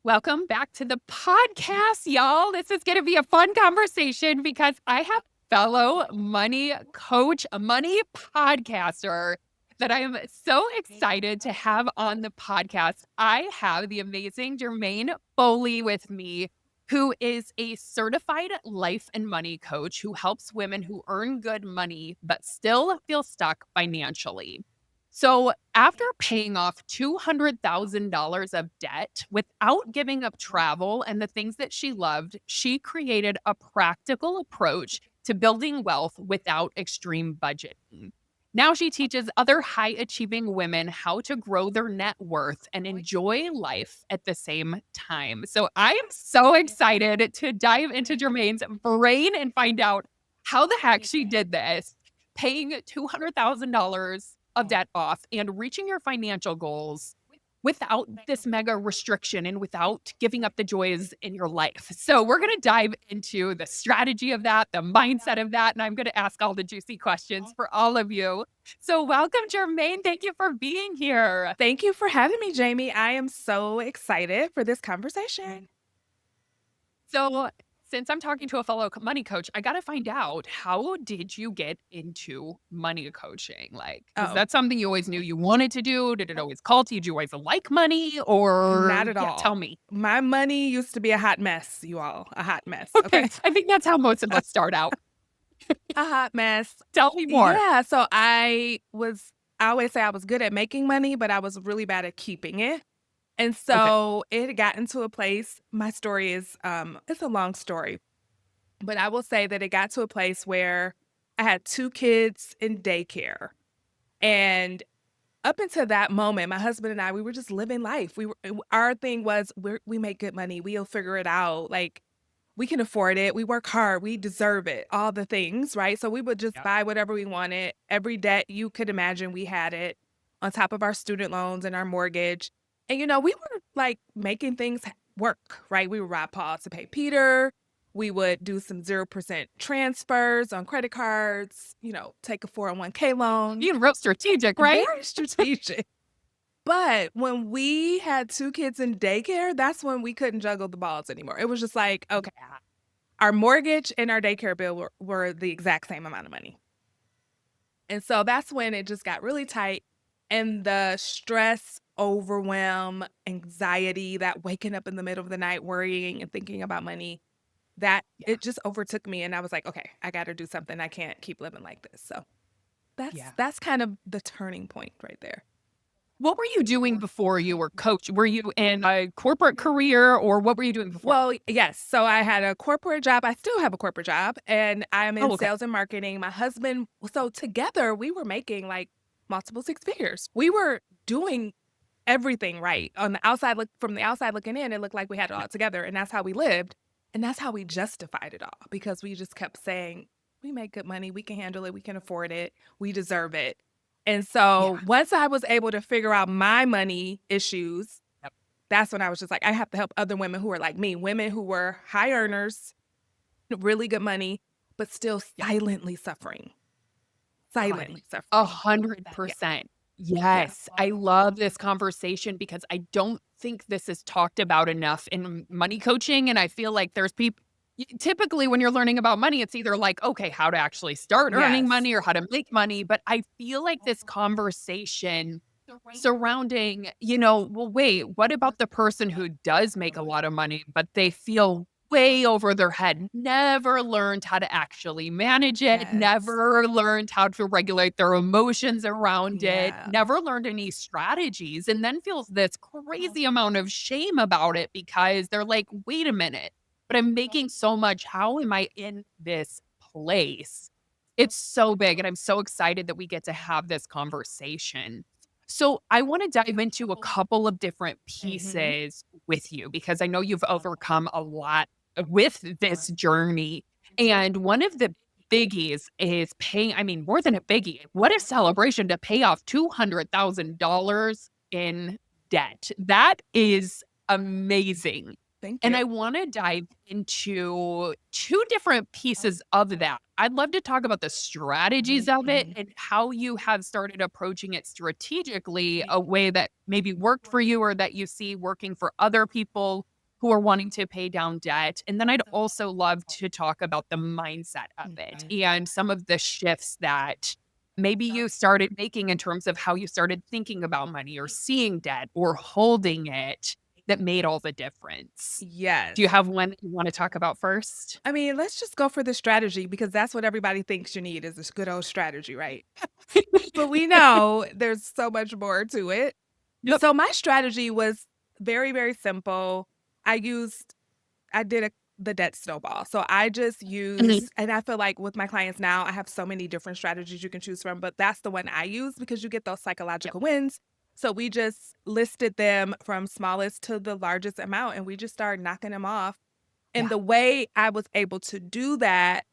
Welcome back to the podcast, y'all. This is going to be a fun conversation because I have fellow money coach, a money podcaster that I am so excited to have on the podcast. I have the amazing Germaine Foley with me, who is a certified life and money coach who helps women who earn good money but still feel stuck financially. So, after paying off $200,000 of debt without giving up travel and the things that she loved, she created a practical approach to building wealth without extreme budgeting. Now she teaches other high achieving women how to grow their net worth and enjoy life at the same time. So I am so excited to dive into Jermaine's brain and find out how the heck she did this, paying $200,000 of debt off and reaching your financial goals without this mega restriction and without giving up the joys in your life. So, we're going to dive into the strategy of that, the mindset of that, and I'm going to ask all the juicy questions for all of you. So, welcome, Germaine. Thank you for being here. Thank you for having me, Jamie. I am so excited for this conversation. So, since I'm talking to a fellow money coach, I got to find out, how did you get into money coaching? Like, was Oh, that something you always knew you wanted to do? Did it always call to you? Did you always like money? not Or, at yeah, tell all. me. My money used to be a hot mess, you all. A hot mess. Okay, Okay. I think that's how most of us start out. A hot mess. Tell me more. Yeah. So I always say I was good at making money, but I was really bad at keeping it. And Okay. so it had gotten to a place. My story is, it's a long story, but I will say that it got to a place where I had 2 kids in daycare. And up until that moment, my husband and I, we were just living life. Our thing was we make good money. We'll figure it out. Like we can afford it. We work hard. We deserve it. All the things, right? So we would just Yeah. buy whatever we wanted. Every debt you could imagine, we had it on top of our student loans and our mortgage. And we were like making things work, right? We would rob Paul to pay Peter. We would do some 0% transfers on credit cards, take a 401k loan. Being real strategic, right? Very strategic. But when we had 2 kids in daycare, that's when we couldn't juggle the balls anymore. It was just like, okay, Yeah. our mortgage and our daycare bill were the exact same amount of money. And so that's when it just got really tight, and the stress, overwhelm, anxiety, that waking up in the middle of the night worrying and thinking about money, that Yeah. it just overtook me, and I was like, "Okay, I gotta do something. I can't keep living like this." So that's Yeah. that's kind of the turning point right there. What were you doing before you were coach? Were you in a corporate career or what were you doing before? Well, yes. So I had a corporate job. I still have a corporate job, and I'm in Oh, okay. sales and marketing. My husband, so together we were making like multiple six figures. We were doing everything right. On the outside, from the outside looking in, it looked like we had it Yeah. all together, and that's how we lived, and that's how we justified it all because we just kept saying, "We make good money. We can handle it. We can afford it. We deserve it." And Yeah. so once I was able to figure out my money issues, Yep. that's when I was just like, I have to help other women who are like me, women who were high earners, really good money, but still Yep. silently A suffering. Yeah. 100%. Yeah. Yes. I love this conversation because I don't think this is talked about enough in money coaching. And I feel like there's people, typically when you're learning about money, it's either like, okay, how to actually start earning Yes. money or how to make money. But I feel like this conversation surrounding, well, wait, what about the person who does make a lot of money, but they feel way over their head, never learned how to actually manage it, Yes. never learned how to regulate their emotions around it, Yeah. never learned any strategies, and then feels this crazy amount of shame about it because they're like, wait a minute, but I'm making so much. How am I in this place? It's so big. And I'm so excited that we get to have this conversation. So I want to dive into a couple of different Mhm. pieces with you because I know you've overcome a lot with this journey. And one of the biggies is paying, I mean, more than a biggie, what a celebration to pay off $200,000 in debt. That is amazing. Thank And you. I wanna dive into 2 different pieces of that. I'd love to talk about the strategies of it Mhm. and how you have started approaching it strategically, a way that maybe worked for you or that you see working for other people who are wanting to pay down debt. And then I'd also love to talk about the mindset of it Mhm. and some of the shifts that maybe you started making in terms of how you started thinking about money or seeing debt or holding it that made all the difference. Do you Yes. have one that you wanna talk about first? I mean, let's just go for the strategy because that's what everybody thinks you need is this good old strategy, right? But we know there's so much more to it. Yep. So my strategy was very, very simple. I used I did the debt snowball. So I just Mhm. used, and I feel like with my clients now, I have so many different strategies you can choose from, but that's the one I use because you get those Yep. psychological wins. So we just listed them from smallest to the largest amount and we just started knocking them off. And Yeah. the way I was able to do that,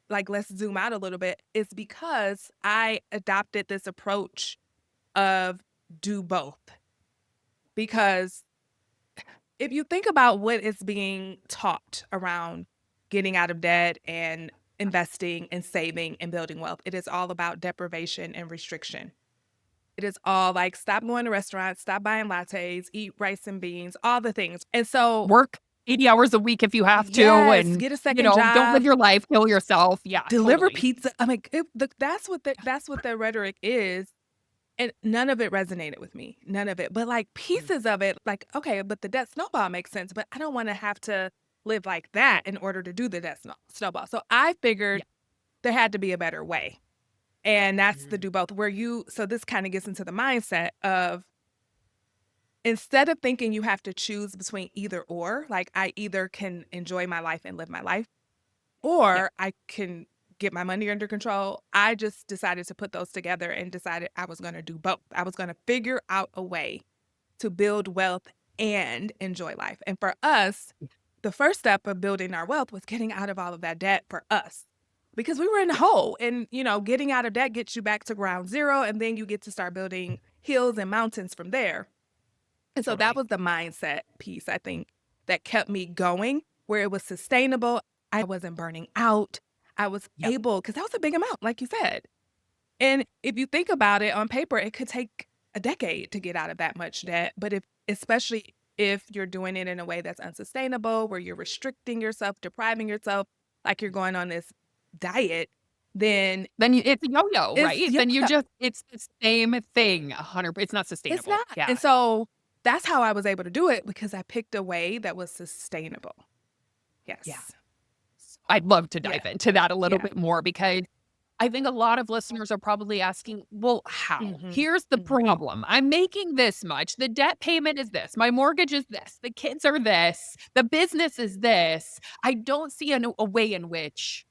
like let's zoom out a little bit, is because I adopted this approach of do both. Because if you think about what is being taught around getting out of debt and investing and saving and building wealth, it is all about deprivation and restriction. It is all like stop going to restaurants, stop buying lattes, eat rice and beans, all the things. And so, Work 80 hours a week if you have to yes, and, get a second don't live job, your life, kill yourself. Yeah, deliver totally. pizza. I mean, that's what the rhetoric is. And none of it resonated with me, none of it, but, like, Mm. pieces of it, like, okay, but the debt snowball makes sense, but I don't wanna have to live like that in order to do the debt snowball, so I Yeah. figured there had to be a better way, and that's the Mm. do both, where you so this kinda gets into the mindset of instead of thinking you have to choose between either or, like, I either can enjoy my life and live my life, Yeah. or I can get my money under control. I just decided to put those together and decided I was gonna do both. I was gonna figure out a way to build wealth and enjoy life. And for us, Yeah. the first step of building our wealth was getting out of all of that debt for us because we were in the hole. And, getting out of debt gets you back to ground zero. And then you get to start building hills and mountains from there. And so that Totally. was the mindset piece, I think, that kept me going, where it was sustainable. I wasn't burning out. I was Yep. able, because that was a big amount, like you said. And if you think about it on paper, it could take a decade to get out of that much debt. But especially if you're doing it in a way that's unsustainable, where you're restricting yourself, depriving yourself, like you're going on this diet, then Then you it's a yo-yo, it's, right? yeah, Then it's the same thing, 100 it's not it's sustainable. not. Yeah. And so that's how I was able to do it because I picked a way that was sustainable. Yeah. Yes. I'd love to Yeah. dive into that a little Yeah. bit more because I think a lot of listeners are probably asking, well, how? Mhm. Here's the Mhm. problem. I'm making this much. The debt payment is this. My mortgage is this. The kids are this. The business is this. I don't see a way in which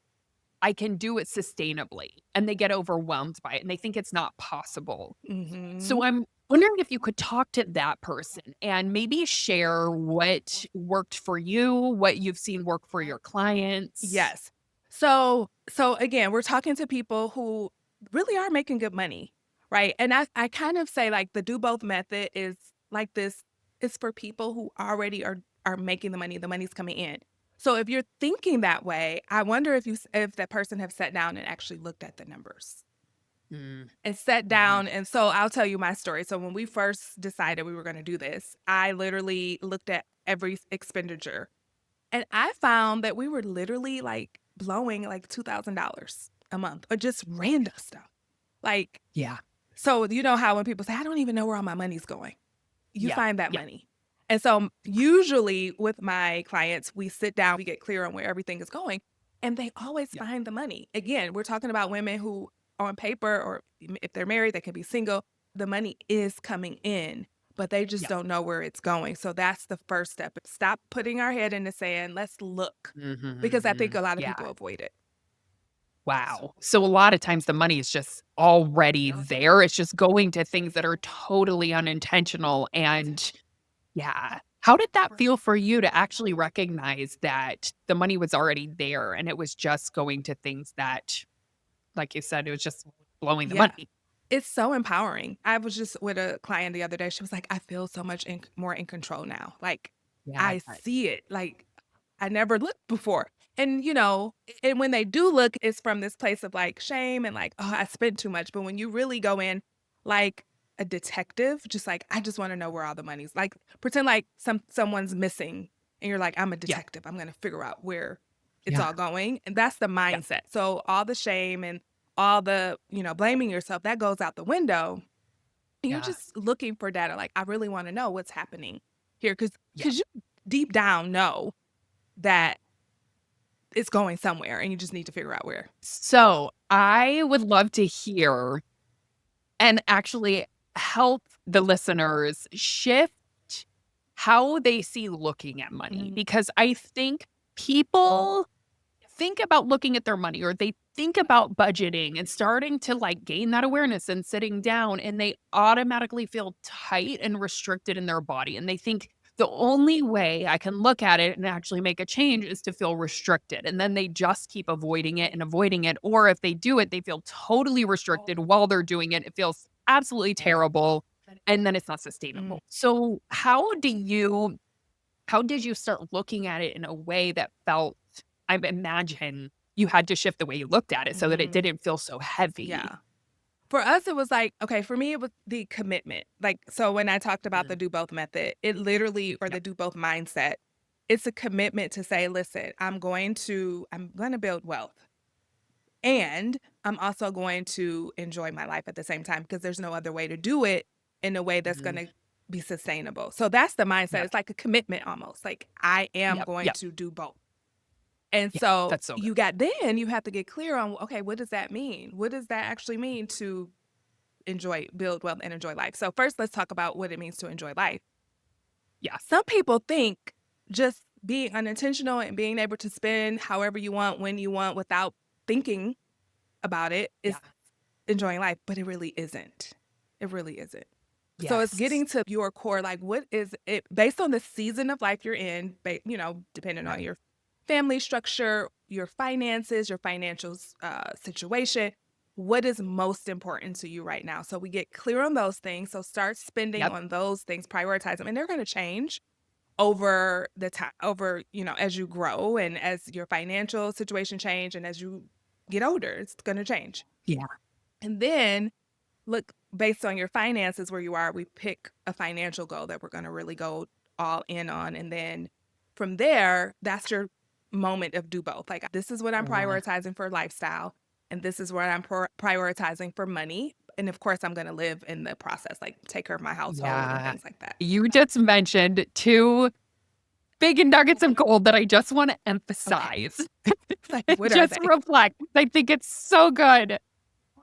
I can do it sustainably. And they get overwhelmed by it and they think it's not possible. So Mhm. I'm wondering if you could talk to that person and maybe share what worked for you, what you've seen work for your clients. Yes. So again, we're talking to people who really are making good money, right? And I kind of say like the do both method is like this is for people who already are making the money's coming in. So if you're thinking that way, I wonder if that person have sat down and actually looked at the numbers Mm, and sat mhm. down. And so I'll tell you my story. So when we first decided we were going to do this, I literally looked at every expenditure and I found that we were literally like blowing like $2,000 a month or just random stuff. Like, Yeah. so you know how when people say, I don't even know where all my money's going, you Yeah. find that Yeah. money. And so usually with my clients, we sit down, we get clear on where everything is going, and they always Yeah. find the money. Again, we're talking about women who on paper or if they're married, they can be single, the money is coming in, but they just Yeah. don't know where it's going. So that's the first step. Stop putting our head in the sand. Let's look. Because I think Mhm. a lot of Yeah. people avoid it. Wow. So a lot of times the money is just already there. It's just going to things that are totally unintentional. And yeah. How did that feel for you to actually recognize that the money was already there and it was just going to things that, like you said, it was just blowing the Yeah. money? It's so empowering. I was just with a client the other day. She was like, I feel so much more in control now. Like, Yeah. I see it. Like, I never looked before. And, and when they do look, it's from this place of like shame and like, oh, I spent too much. But when you really go in like a detective, just like, I just want to know where all the money's like, pretend like someone's missing and you're like, I'm a Yeah. detective. I'm going to figure out where it's Yeah. all going. And that's the Yeah. mindset. So all the shame and all the, blaming yourself, that goes out the window. You're Yeah. just looking for data. Like, I really want to know what's happening here. Yeah. Cause you deep down know that it's going somewhere and you just need to figure out where. So I would love to hear and actually help the listeners shift how they see looking at money, Mhm. because I think people think about looking at their money, or they think about budgeting and starting to like gain that awareness and sitting down, and they automatically feel tight and restricted in their body. And they think the only way I can look at it and actually make a change is to feel restricted. And then they just keep avoiding it and avoiding it. Or if they do it, they feel totally restricted while they're doing it. It feels absolutely terrible. And then it's not Mhm. sustainable. So, how did you start looking at it in a way that felt, I imagine you had to shift the way you looked at it so that it Mhm. didn't feel so heavy. Yeah. For us, it was like, okay, for me, it was the commitment. Like, so when I talked about the Mm, do both method, it literally, or the yep, do both mindset, it's a commitment to say, listen, I'm going to build wealth. And I'm also going to enjoy my life at the same time because there's no other way to do it in a way that's going mhm, to be sustainable. So that's the mindset. yep, It's like a commitment almost. Like, I am yep, going yep, to do both. And yeah, so that's so good. you have to get clear on, okay, what does that mean? What does that actually mean to build wealth and enjoy life? So first, let's talk about what it means to enjoy life. Yeah, Some people think just being unintentional and being able to spend however you want, when you want, without thinking about it is yeah, enjoying life, but it really isn't. It really isn't. So it's yes, getting to your core, like what is it based on the season of life you're in, depending on right, your family structure, your finances, your financial situation. What is most important to you right now? So we get clear on those things. So start spending yep, on those things, prioritize them, and they're going to change over the time, over as you grow and as your financial situation change, and as you get older, it's going to change. yeah, And then look based on your finances where you are, we pick a financial goal that we're going to really go all in on. And then from there, that's your moment of do both. Like, this is what I'm uh, prioritizing for lifestyle, and this is what I'm prioritizing for money. And of course, I'm going to live in the process, like take care of my household and yeah. things like that. You just mentioned 2 big nuggets of gold that I just wanna Okay. emphasize. Like, what are Just they? reflect. I think it's so good.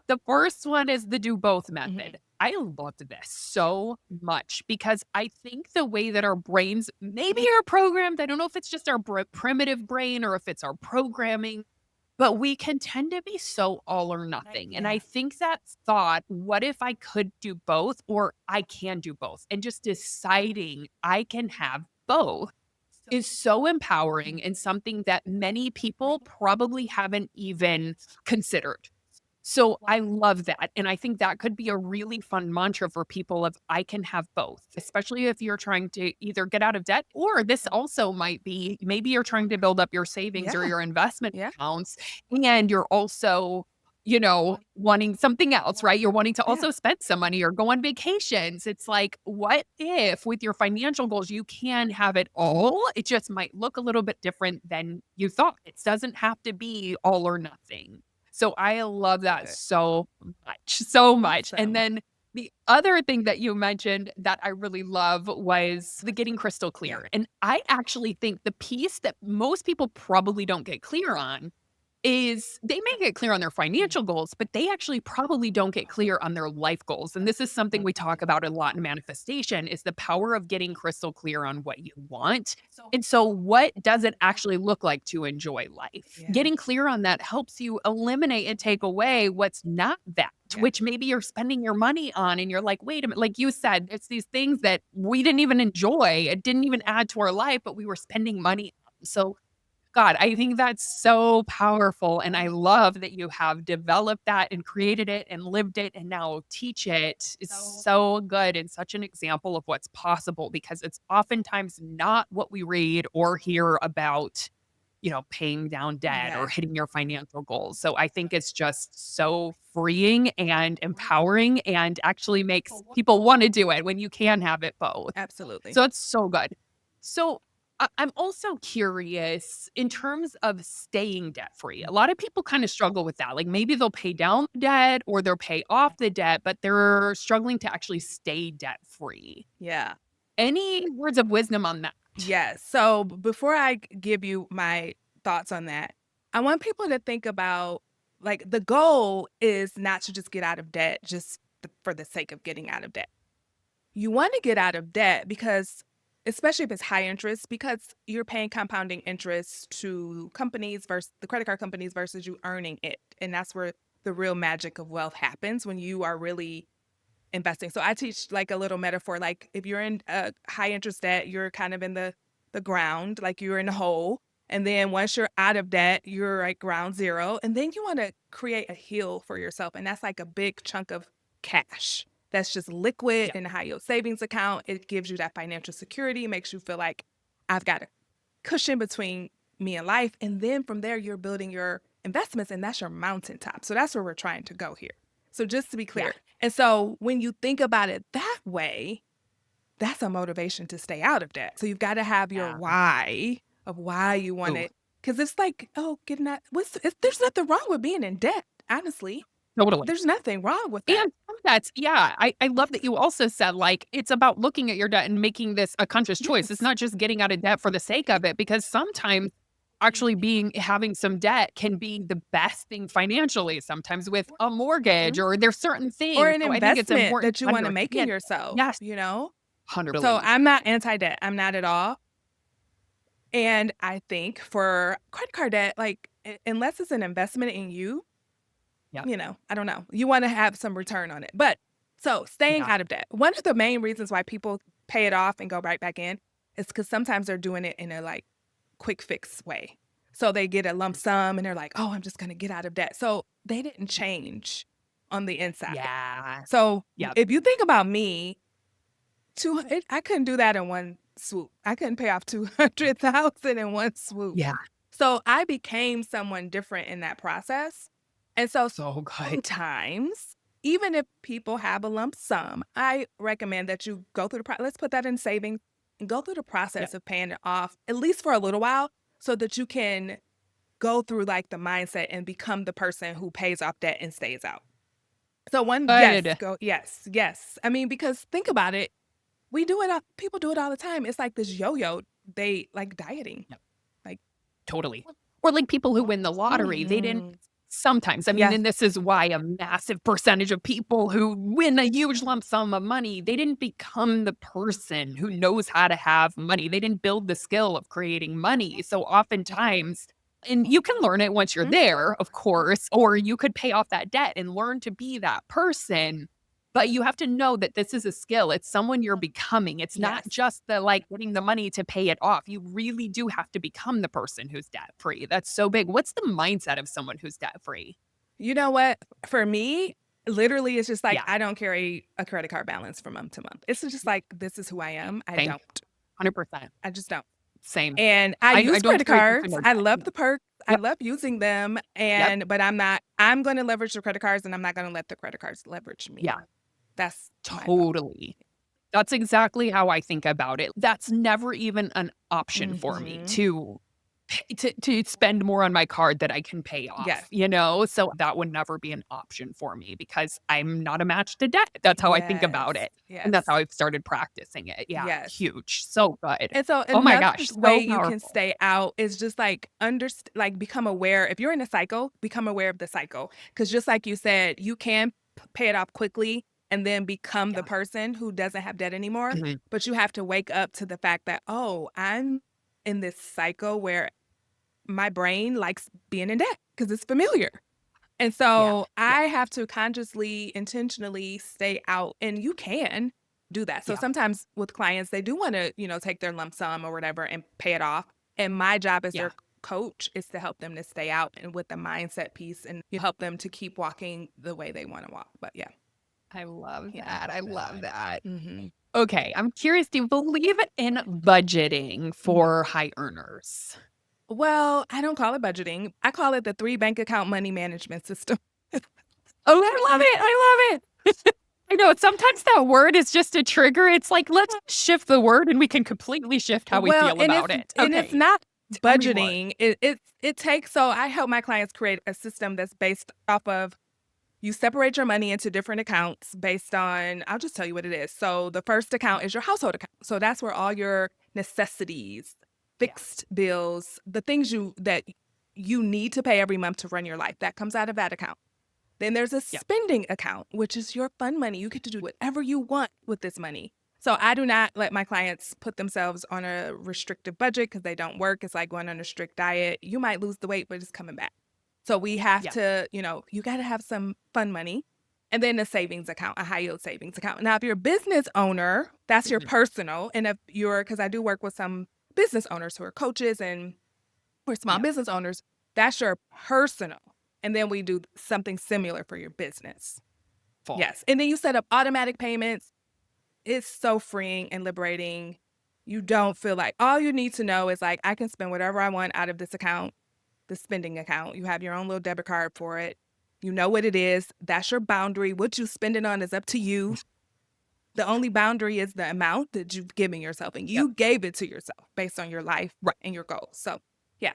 The first one is the do both Mhm. method. I loved this so much because I think the way that our brains maybe are programmed, I don't know if it's just our primitive brain or if it's our programming, but we can tend to be so all or nothing. And I Yeah. think that thought, what if I could do both, or I can do both? And just deciding I can have both is so empowering and something that many people probably haven't even considered. So I love that, and I think that could be a really fun mantra for people of I can have both, especially if you're trying to either get out of debt, or this also might be maybe you're trying to build up your savings or Yeah. your investment Yeah. accounts, and you're also, wanting something else, right? You're wanting to Yeah. also spend some money or go on vacations. It's like, what if with your financial goals you can have it all? It just might look a little bit different than you thought. It doesn't have to be all or nothing. So I love that Good. so much, so much. And Awesome. then the other thing that you mentioned that I really love was the getting crystal Yeah. clear. And I actually think the piece that most people probably don't get clear on is they may get clear on their Mhm. financial goals, but they actually probably don't get clear on their life goals. And this is something we talk about a lot in manifestation is the power of getting crystal clear on what you want. And so what does it actually look like to enjoy life? Yeah. Getting clear on that helps you eliminate and take away what's not that, Yeah. which maybe you're spending your money on and you're like, wait a minute, like you said, it's these things that we didn't even enjoy. It didn't even add to our life, but we were spending money on. So God, I think that's so powerful, and I love that you have developed that and created it and lived it and now teach it. It's so good and such an example of what's possible because it's oftentimes not what we read or hear about, paying down debt or Yes, hitting your financial goals. So I think it's just so freeing and empowering and actually makes people wanna do it when you can have it both. absolutely. So it's so good. So I'm also curious in terms of staying debt free. A lot of people kind of struggle with that. Like maybe they'll pay down the debt or they'll pay off the debt, but they're struggling to actually stay debt free. Yeah. Any words of wisdom on that? Yes. So before I give you my thoughts on that, I want people to think about like the goal is not to just get out of debt just for the sake of getting out of debt. You want to get out of debt because, especially if it's high interest, because you're paying compounding interest to companies versus the credit card companies versus you earning it. And that's where the real magic of wealth happens when you are really investing. So I teach like a little metaphor, like if you're in a high interest debt, you're kind of in the ground, like you're in the hole. And then once you're out of debt, you're at ground zero. And then you want to create a hill for yourself. And that's like a big chunk of cash. That's just liquid Yeah. in a high yield savings account. It gives you that financial security, makes you feel like I've got a cushion between me and life. And then from there, you're building your investments, and that's your mountaintop. So that's where we're trying to go here. So just to be Yeah. clear, and so when you think about it that way, that's a motivation to stay out of debt. So you've got to have your Yeah. why of why you want Ooh, it. Because it's like, oh, getting out, there's nothing wrong with being in debt, honestly. totally. There's nothing wrong with that. And that's yeah, I love that you also said, like, it's about looking at your debt and making this a conscious choice. It's Yes. not just getting out of debt for the sake of it, because sometimes actually having some debt can be the best thing financially, sometimes with a mortgage Mhm. or there's certain Or things. an So I think it's investment important that to you want to make in understand. yourself, Yes, you know? So 100%. I'm not anti debt. I'm not at all. And I think for credit card debt, like, unless it's an investment in you, Yeah, I don't know. You wanna have some return on it. But so staying yeah, out of debt. One of the main reasons why people pay it off and go right back in is because sometimes they're doing it in a, like, quick fix way. So they get a lump sum and they're like, "Oh, I'm just gonna get out of debt." So they didn't change on the inside. yeah, So yeah, if you think about me, I couldn't do that in one swoop. I couldn't pay off 200,000 in one swoop. yeah. So I became someone different in that process. And so So good. sometimes, even if people have a lump sum, I recommend that you go through let's put that in savings and go through the Yeah, process of paying it off, at least for a little while, so that you can go through like the mindset and become the person who pays off debt and stays out. So good. yes, yes. I mean, because think about it, we do it, people do it all the time. It's like this yo-yo, they like dieting. Yep, Like, totally. Or like people who win the lottery, they didn't mhm. sometimes, I mean, Yes. and this is why a massive percentage of people who win a huge lump sum of money, they didn't become the person who knows how to have money. They didn't build the skill of creating money. So oftentimes, and you can learn it once you're Mhm. there, of course, or you could pay off that debt and learn to be that person. But you have to know that this is a skill. It's someone you're becoming. It's not Yes. just the like getting the money to pay it off. You really do have to become the person who's debt free. That's so big. What's the mindset of someone who's debt free? You know what? For me, literally, it's just like Yeah, I don't carry a credit card balance from month to month. It's just like this is who I am. I same. don't. 100%. I just don't. Same. And I I use don't credit carry cards. consumer I debt. love Yeah. the perks. I Yep. love using them. Yep. But I'm going to leverage the credit cards and I'm not going to let the credit cards leverage me. Yeah. That's my thought. Totally. That's exactly how I think about it. That's never even an option for me Hmm. to spend more on my card that I can pay Yes. off, you know? So that would never be an option for me because I'm not a match to debt. That's how I think about Yes. it. And that's how Yes. I've started practicing it. Yeah, Yes. huge. So good. And so Oh my another gosh, way so you can powerful. stay out is just like like become aware. If you're in a cycle, become aware of the cycle. Because just like you said, you can pay it off quickly and then become the Yeah. person who doesn't have debt anymore. Mhm. But you have to wake up to the fact that, oh, I'm in this cycle where my brain likes being in debt because it's familiar. And Yeah. so Yeah. I have to consciously, intentionally stay out, and you can do that. So Yeah. sometimes with clients, they do want to, take their lump sum or whatever and pay it off. And my job as their Yeah. coach is to help them to stay out and with the mindset piece, and you help them to keep walking the way they want to walk. But yeah. I love Yeah. that. I love that. Mm-hmm. Okay, I'm curious, do you believe in budgeting for high earners? Well, I don't call it budgeting. I call it the 3 bank account money management system. Oh, I love it. I love it. I know sometimes that word is just a trigger. It's like, let's shift the word and we can completely shift how we Well, feel about it. and it's Okay, not tell me more. budgeting. It takes, so I help my clients create a system that's based off of, you separate your money into different accounts based on, I'll just tell you what it is. So the first account is your household account. So that's where all your necessities, Yeah, fixed bills, the things that you need to pay every month to run your life, that comes out of that account. Then there's a yeah, spending account, which is your fun money. You get to do whatever you want with this money. So I do not let my clients put themselves on a restrictive budget because they don't work. It's like going on a strict diet. You might lose the weight, but it's coming back. So we have yeah. to, you got to have some fun money. And then a savings account, a high yield savings account. Now, if you're a business owner, that's your Mhm. personal. And if you're, because I do work with some business owners who are coaches and who are small Yeah, business owners, that's your personal. And then we do something similar for your business. full. Yes. And then you set up automatic payments. It's so freeing and liberating. You don't feel like, all you need to know is like, I can spend whatever I want out of this account, the spending account. You have your own little debit card for it. You know what it is. That's your boundary. What you spend it on is up to you. The only boundary is the amount that you've given yourself, and Yep. you gave it to yourself based on your life Right. and your goals. So, yeah.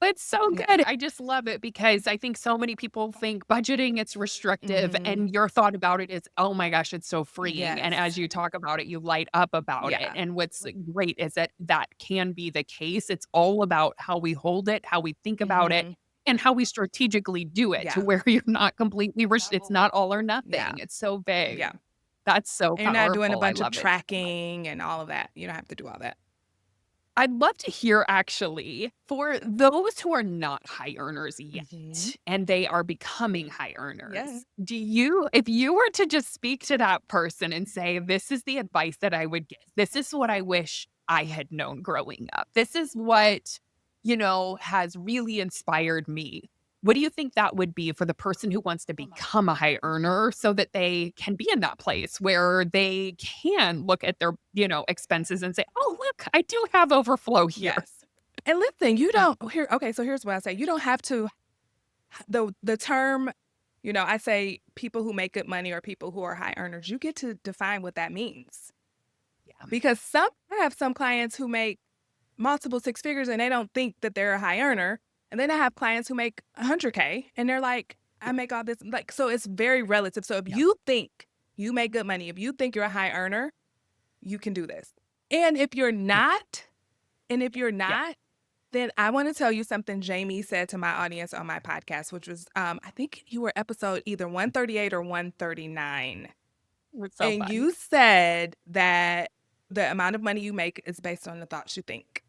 It's so Yeah. good. I just love it because I think so many people think budgeting, it's restrictive, Mm-hmm. and your thought about it is, oh my gosh, it's so freeing. And Yes. as you talk about it, you light up about it. Yeah. And what's great is that that can be the case. It's all about how we hold it, how we think about it, Mm-hmm. and how we strategically do it to Yeah. where you're not completely, it's not all or Yeah. nothing. It's so Yeah. big. That's so And you're not doing a powerful. I bunch of love it so much. tracking and all of that. You don't have to do all that. I'd love to hear actually for those who are not high earners yet Mm-hmm. and they are becoming high Yeah. earners. If you were to just speak to that person and say, this is the advice that I would give, this is what I wish I had known growing up, this is what, has really inspired me. What do you think that would be for the person who wants to become a high earner so that they can be in that place where they can look at their, expenses and say, "Oh, look, I do have overflow here." Yes. And listen, you don't here. Okay, so here's what I say. You don't have to, the term, I say people who make good money or people who are high earners, you get to define what that means. Yeah. Because I have some clients who make multiple six figures and they don't think that they're a high earner. And then I have clients who make 100K and they're like, I Yeah. make all this. Like, so it's very relative. So if Yeah. you think you make good money, if you think you're a high earner, you can do this. And if you're Yeah. not, Yeah. then I want to tell you something Jamie said to my audience on my podcast, which was, I think you were episode either 138 or 139. It's so And fun. you said that the amount of money you make is based on the thoughts you think.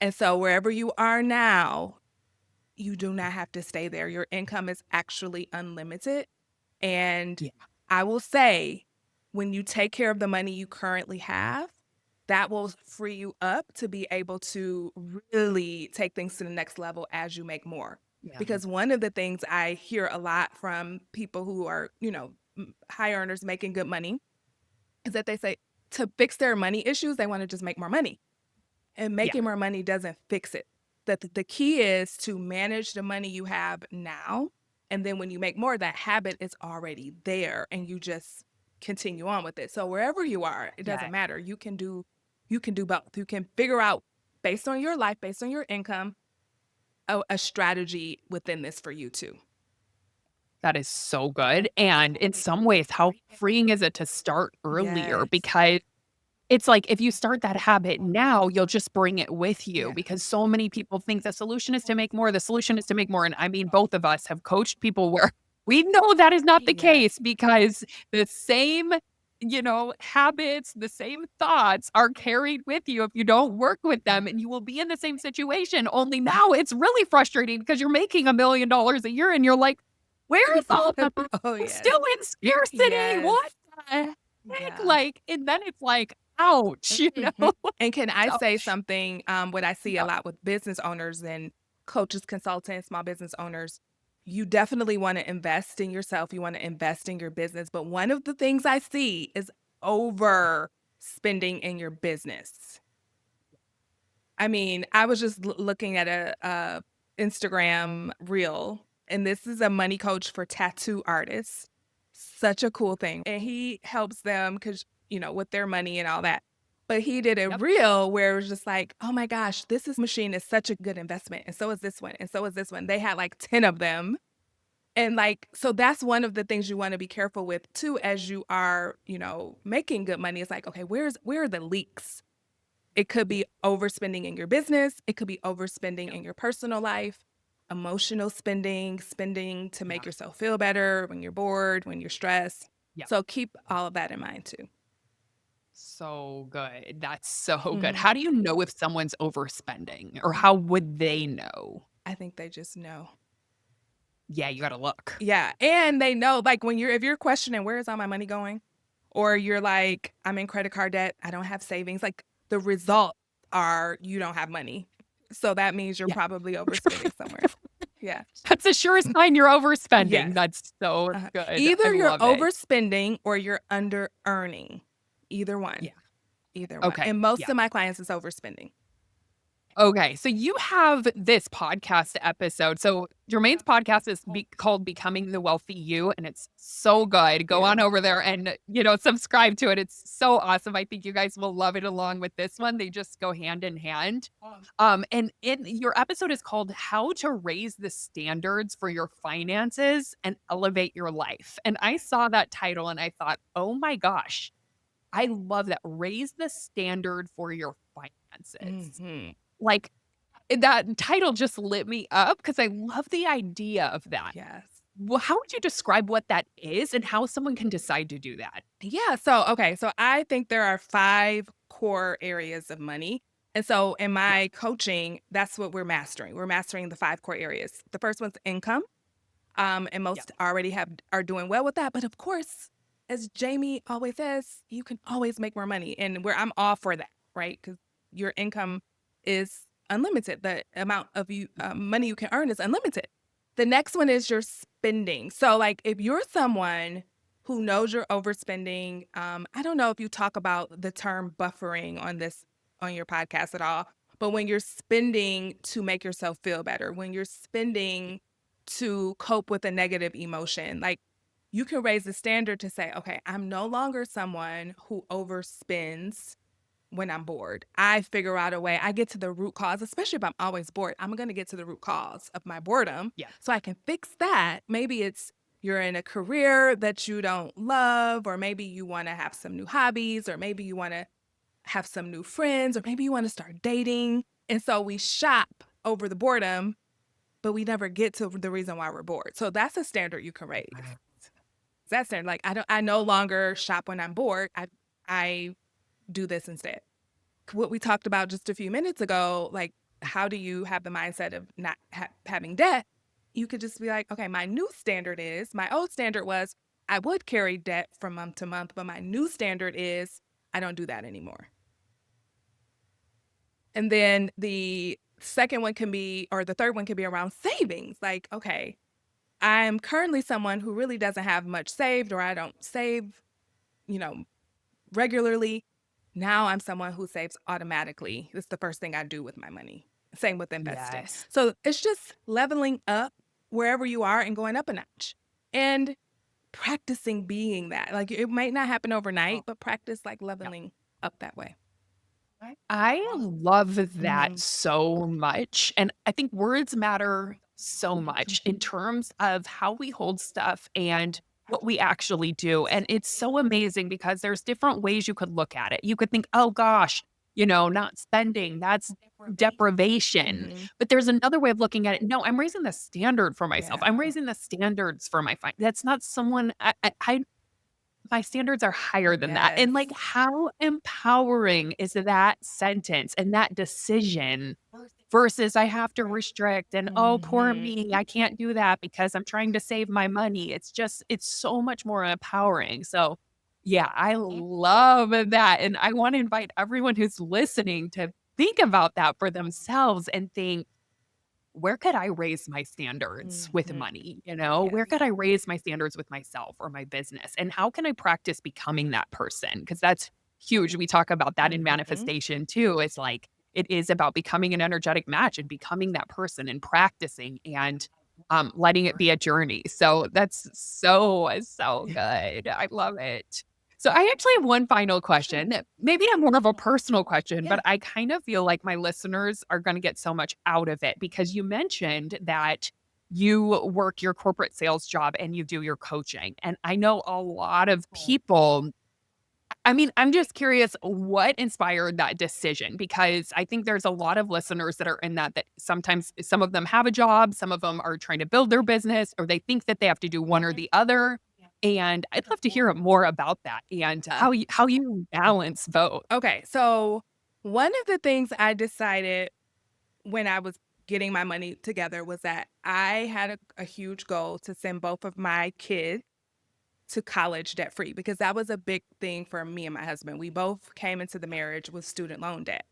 And so wherever you are now, you do not have to stay there. Your income is actually unlimited. And Yeah. I will say, when you take care of the money you currently have, that will free you up to be able to really take things to the next level as you make more. Yeah. Because one of the things I hear a lot from people who are, high earners making good money is that they say to fix their money issues, they want to just make more money. And Yeah. making more money doesn't fix it. That the key is to manage the money you have now. And then when you make more, that habit is already there and you just continue on with it. So wherever you are, it Yeah. doesn't matter. You can do both. You can figure out, based on your life, based on your income, a strategy within this for you too. That is so good. And in some ways, how freeing is it to start earlier? Yes. Because it's like if you start that habit now, you'll just bring it with you Yeah. because so many people think the solution is to make more. The solution is to make more. And I mean, both of us have coached people where we know that is not the Yes. case because the same, habits, the same thoughts are carried with you if you don't work with them and you will be in the same situation. Only now it's really frustrating because you're making $1 million a year and you're like, where is all the Oh, I'm yes. still in scarcity? Yes. What the heck? Yeah. Like, and then it's like, ouch, you Mhm. know? And can I So, say something, what I see a yeah. lot with business owners and coaches, consultants, small business owners, you definitely wanna invest in yourself, you wanna invest in your business, but one of the things I see is overspending in your business. I mean, I was just looking at a Instagram reel, and this is a money coach for tattoo artists. Such a cool thing, and he helps them because with their money and all that. But he did a Yep. reel where it was just like, "Oh my gosh, this machine is such a good investment, and so is this one, and so is this one." They had like 10 of them, and like so that's one of the things you want to be careful with too as you are, making good money. It's like, okay, where are the leaks? It could Yeah. be overspending in your business, it could be overspending Yep. in your personal life, emotional spending, spending to make Yeah. yourself feel better when you're bored, when you're stressed. Yep. So keep all of that in mind too. So good. That's so good. Mhm. How do you know if someone's overspending, or how would they know? I think they just know. Yeah, you gotta look. Yeah, and they know, like, when if you're questioning, "Where is all my money going?" Or you're like, "I'm in credit card debt, I don't have savings," like, the result are you don't have money. So that means you're Yeah. probably overspending somewhere. Yeah. That's the surest sign you're overspending. Yes. That's so Uh-huh. good. I Either you're love it. overspending or you're under earning. Either one. Yeah. Either one. Okay. And most Yeah. of my clients is overspending. Okay, so you have this podcast episode. So Jermaine's podcast is called Becoming the Wealthy You, and it's so good. Go on You. over there and subscribe to it. It's so awesome. I think you guys will love it along with this one. They just go hand in hand. And in your episode is called How to Raise the Standards for Your Finances and Elevate Your Life. And I saw that title and I thought, oh my gosh, I love that. Raise the standard for your finances. Mhm. Like, that title just lit me up because I love the idea of that. Yes. Well, how would you describe what that is and how someone can decide to do that? Yeah, so okay, so I think there are 5 core areas of money. And so in Yeah, my coaching, that's what we're mastering. We're mastering the 5 core areas. The first one's income. And yeah, most already are doing well with that. But of course, as Jamie always says, you can always make more money, and where I'm all for that, right? Because your income is unlimited. The amount of money you can earn is unlimited. The next one is your spending. So, like, if you're someone who knows you're overspending, I don't know if you talk about the term buffering on your podcast at all, but when you're spending to make yourself feel better, when you're spending to cope with a negative emotion. Like you can raise the standard to say, okay, I'm no longer someone who overspends when I'm bored. I figure out a way, I get to the root cause, especially if I'm always bored. I'm going to get to the root cause of my boredom yeah. so I can fix that. Maybe it's you're in a career that you don't love, or maybe you want to have some new hobbies, or maybe you want to have some new friends, or maybe you want to start dating. And so we shop over the boredom, but we never get to the reason why we're bored. So that's a standard you can raise. Right. That's standard. Like I no longer shop when I'm bored. I do this instead. What we talked about just a few minutes ago, like how do you have the mindset of not having debt? You could just be like, okay, my new standard is, my old standard was I would carry debt from month to month, but my new standard is I don't do that anymore. And then the second one can be, or the third one can be around savings. Like, okay, I'm currently someone who really doesn't have much saved, or I don't save, you know, regularly. Now I'm someone who saves automatically. It's the first thing I do with my money. Same with investing. Yes. So it's just leveling up wherever you are and going up a notch and practicing being that. Like it might not happen overnight, Oh, but practice like yeah. leveling up that way. I love that Mhm. so much. And I think words matter so much in terms of how we hold stuff and what we actually do. And it's so amazing because there's different ways you could look at it. You could think, oh gosh, not spending, that's deprivation. Mhm. But there's another way of looking at it. No, I'm raising the standard for myself. Yeah. I'm raising the standards for my That's not someone my standards are higher than that. And, like, Yes. how empowering is that sentence and that decision versus I have to restrict and, "Oh, poor Mhm. me, I can't do that because I'm trying to save my money." It's so much more empowering. So, Yeah, I love that, and I wanna invite everyone who's listening to think about that for themselves and think, where could I raise my standards with Mhm. money? You know, Yes. where could I raise my standards with myself or my business? And how can I practice becoming that person? Because that's huge. We talk about that in Mhm. manifestation too. It's like it is about becoming an energetic match and becoming that person and practicing and letting it be a journey. So that's so good. I love it. So I actually have one final Sure. question. Maybe a more of a personal question, Yeah. but I kind of feel like my listeners are going to get so much out of it because you mentioned that you work your corporate sales job and you do your coaching. And I know a lot of people, I mean, I'm just curious what inspired that decision because I think there's a lot of listeners that are in that sometimes some of them have a job, some of them are trying to build their business, or they think that they have to do one or the other. And I'd love to hear more about that and Uh, how you balance both. okay, so one of the things I decided when I was getting my money together was that I had a huge goal to send both of my kids to college debt free because that was a big thing for me and my husband. We both came into the marriage with student loan debt.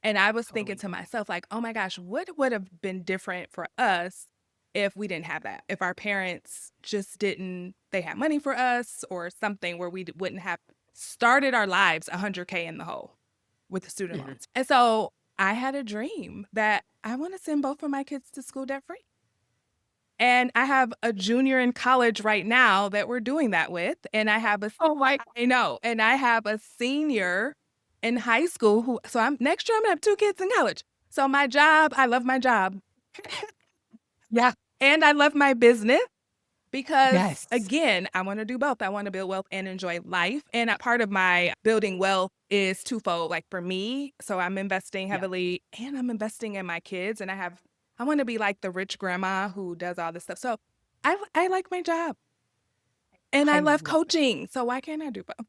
And I was thinking Totally. to myself, like, oh my gosh, what would have been different for us if we didn't have that? If our parents just didn't, they had money for us or something where we wouldn't have started our lives 100K in the hole with the student Mhm. loans. And so I had a dream that I want to send both of my kids to school debt free. And I have a junior in college right now that we're doing that with. And I have a, Oh my, I know, and I have a senior in high school who, so I'm next year, I'm gonna have two kids in college. So my job, I love my job yeah, and I love my business because, yes, again, I want to do both. I want to build wealth and enjoy life. And a part of my building wealth is twofold. Like for me, so I'm investing yeah, heavily and I'm investing in my kids. And I want to be like the rich grandma who does all this stuff. So I like my job and I I love love coaching. So why can't I do both?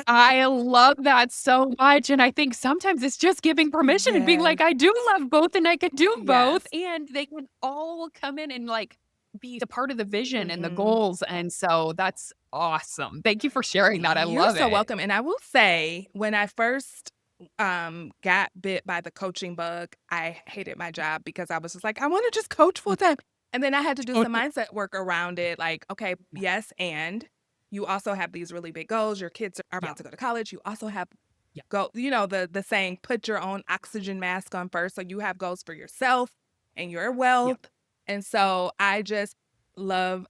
I love that so much, and I think sometimes it's just giving permission and being Yes. like, "I do love both and I could do both," Yes. and they can all come in and, like, be a part of the vision and the Mhm. goals, and so that's awesome. Thank you for sharing that, I You're love so it. welcome. And I will say, when I first got bit by the coaching bug, I hated my job because I was just like, I want to just coach full time. And then I had to do some mindset work around it. Like, okay, Yeah, yes, and you also have these really big goals. Your kids are yeah, about to go to college. You also have yeah, the saying, put your own oxygen mask on first. So you have goals for yourself and your wealth. yep, And so I just love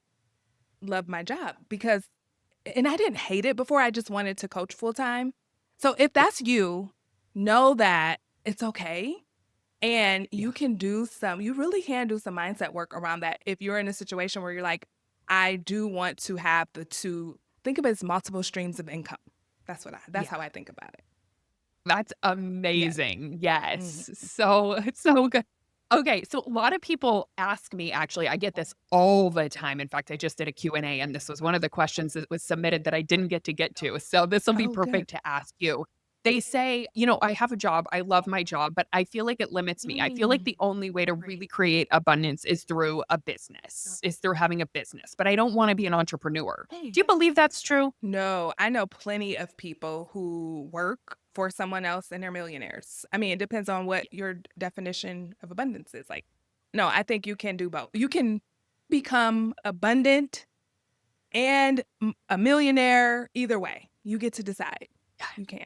my job because and I didn't hate it before, I just wanted to coach full time. So if yeah, that's you, know that it's okay and yeah, you really can do some mindset work around that if you're in a situation where you're like, I do want to have the two, think of it as multiple streams of income. That's yeah. how I think about it. That's Yes. amazing. Yes. Mhm. So good. Okay, so a lot of people ask me actually, I get this all the time. In fact, I just did a Q and A, and this was one of the questions that was submitted that I didn't get to get to. So this will be Oh, good. perfect to ask you. They say, you know, I have a job, I love my job, but I feel like it limits me. I feel like Mm. the only way to really create abundance is through a business, is through having a business, but I don't want to be an entrepreneur. Do you believe that's true? No, I know plenty of people who work for someone else and they're millionaires. I mean, it depends on what your definition of abundance is. Like, no, I think you can do both. You can become abundant and a millionaire either way. You get to decide. Yeah. You can.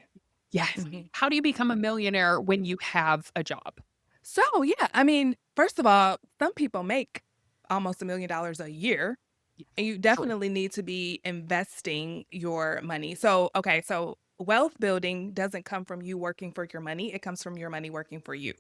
Yes. Mhm. How do you become a millionaire when you have a job? So, yeah, I mean, first of all, some people make almost $1 million a year. Yes, And you true. definitely need to be investing your money. So, okay, so wealth building doesn't come from you working for your money, it comes from your money working for you.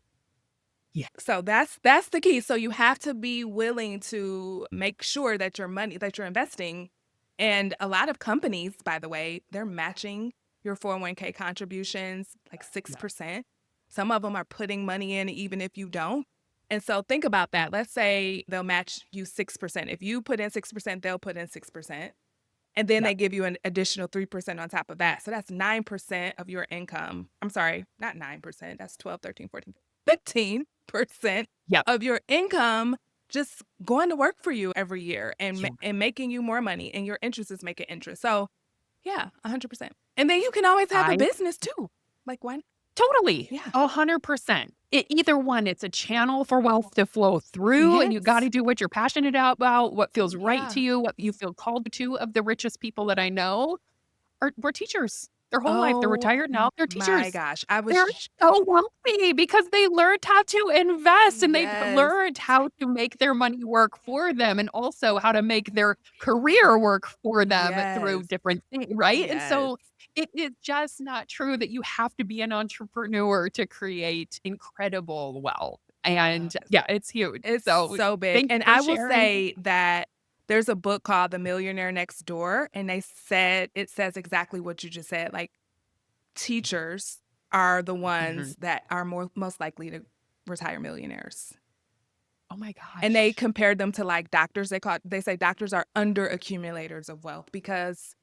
Yeah, So that's the key. So you have to be willing to make sure that your money that you're investing and a lot of companies, by the way, they're matching your 401k contributions like yeah, 6%. Some of them are putting money in even if you don't. And so think about that. Let's say they'll match you 6%. If you put in 6%, they'll put in 6%. And then yeah, they give you an additional 3% on top of that. So that's 9% of your income. I'm sorry, not 9%. That's 12, 13, 14, 15% yep, of your income just going to work for you every year yeah, and making you more money and your interest is making interest. So Yeah, 100%. And then you can always have a I business too. Like, why? Totally, Yeah. 100%. Either one, it's a channel for wealth to flow through, and you gotta Yes. do what you're passionate about, what feels right to Yeah. you, what you feel called to. Of the richest people that I know were teachers. Their whole life, they're Oh retired now, they're my teachers. gosh. I was They're so wealthy because they learned how to invest and they've yes. learned how to make their money work for them and also how to make their career work for them through Yes. different things, right? And Yes. so it is just not true that you have to be an entrepreneur to create incredible wealth. And Yes. yeah, it's huge. It's So so big. thank you And for I will sharing. say that there's a book called The Millionaire Next Door, and it says exactly what you just said. Like, teachers are the Mhm. ones that are most likely to retire millionaires. Oh my And they gosh. compared them to like doctors. They say doctors are under accumulators of wealth because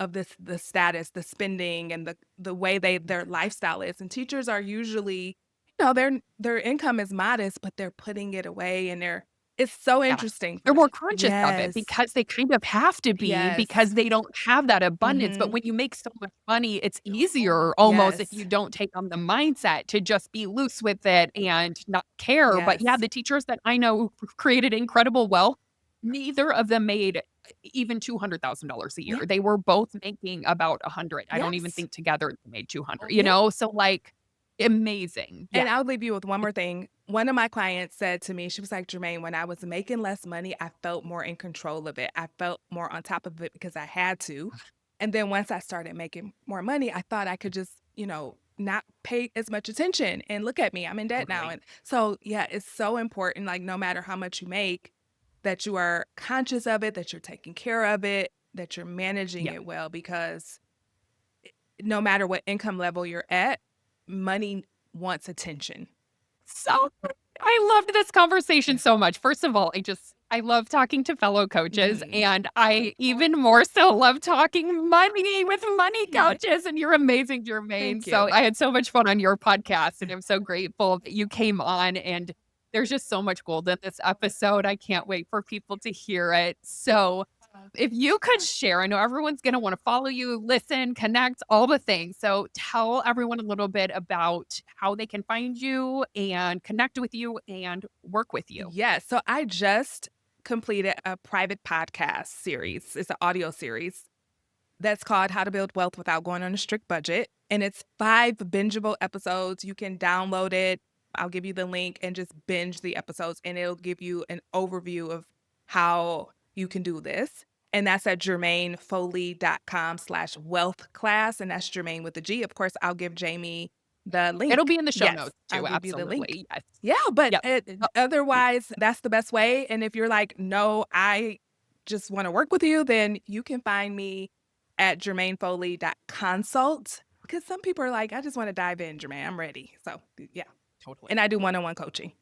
of the status, the spending, and the way their lifestyle is. And teachers are usually, their income is modest, but they're putting it away, and it's so Yes. interesting for They're more them. conscious of it Yes. because they kind of have to be Yes. because they don't have that abundance, but Mhm. when you make so much money, it's easier almost if you Yes. don't take on the mindset to just be loose with it and not care, but yeah, Yes. the teachers that I know who created incredible wealth, neither of them made even $200,000 a year. Yeah. They were both making about 100. I don't even Yes. think together they made 200, Yeah. So, like, amazing. Yeah. And I'll leave you with one more thing. One of my clients said to me, she was like, Jermaine, when I was making less money, I felt more in control of it. I felt more on top of it because I had to. And then once I started making more money, I thought I could just, not pay as much attention. And look at me, I'm in debt now. Totally. And so, yeah, it's so important, like, no matter how much you make, that you are conscious of it, that you're taking care of it, that you're managing Yeah. it well, because no matter what income level you're at, money wants attention. So I loved this conversation so much. First of all, I love talking to fellow coaches, Mhm. and I even more so love talking money with money Yes. coaches, and you're amazing, Germaine. Thank you. So I had so much fun on your podcast, and I'm so grateful that you came on, and there's just so much gold in this episode. I can't wait for people to hear it. So if you could share, I know everyone's going to want to follow you, listen, connect, all the things. So tell everyone a little bit about how they can find you and connect with you and work with you. Yes. So I just completed a private podcast series. It's an audio series that's called How to Build Wealth Without Going on a Strict Budget. And it's 5 bingeable episodes. You can download it. I'll give you the link and just binge the episodes, and it'll give you an overview of how you can do this. And that's at germainefoley.com/wealth class. And that's Germaine with a G. Of course, I'll give Jamie the It'll link. be in the show Yes, notes I'll too. give you the link. Absolutely. Yes. Yeah, but Yep. Oh, otherwise, that's the best way. And if you're like, no, I just want to work with you, then you can find me at germainefoley.consult, because some people are like, I just want to dive in, Jermaine. I'm ready. So, yeah. totally. And I do one-on-one coaching.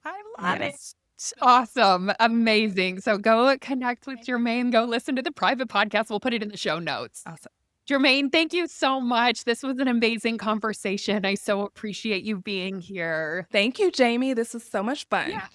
I love it. Yes. Awesome. Amazing. So go connect with Jermaine. Go listen to the private podcast. We'll put it in the show notes. Awesome. Jermaine, thank you so much. This was an amazing conversation. I so appreciate you being here. Thank you, Jamie. This was so much fun. Yeah.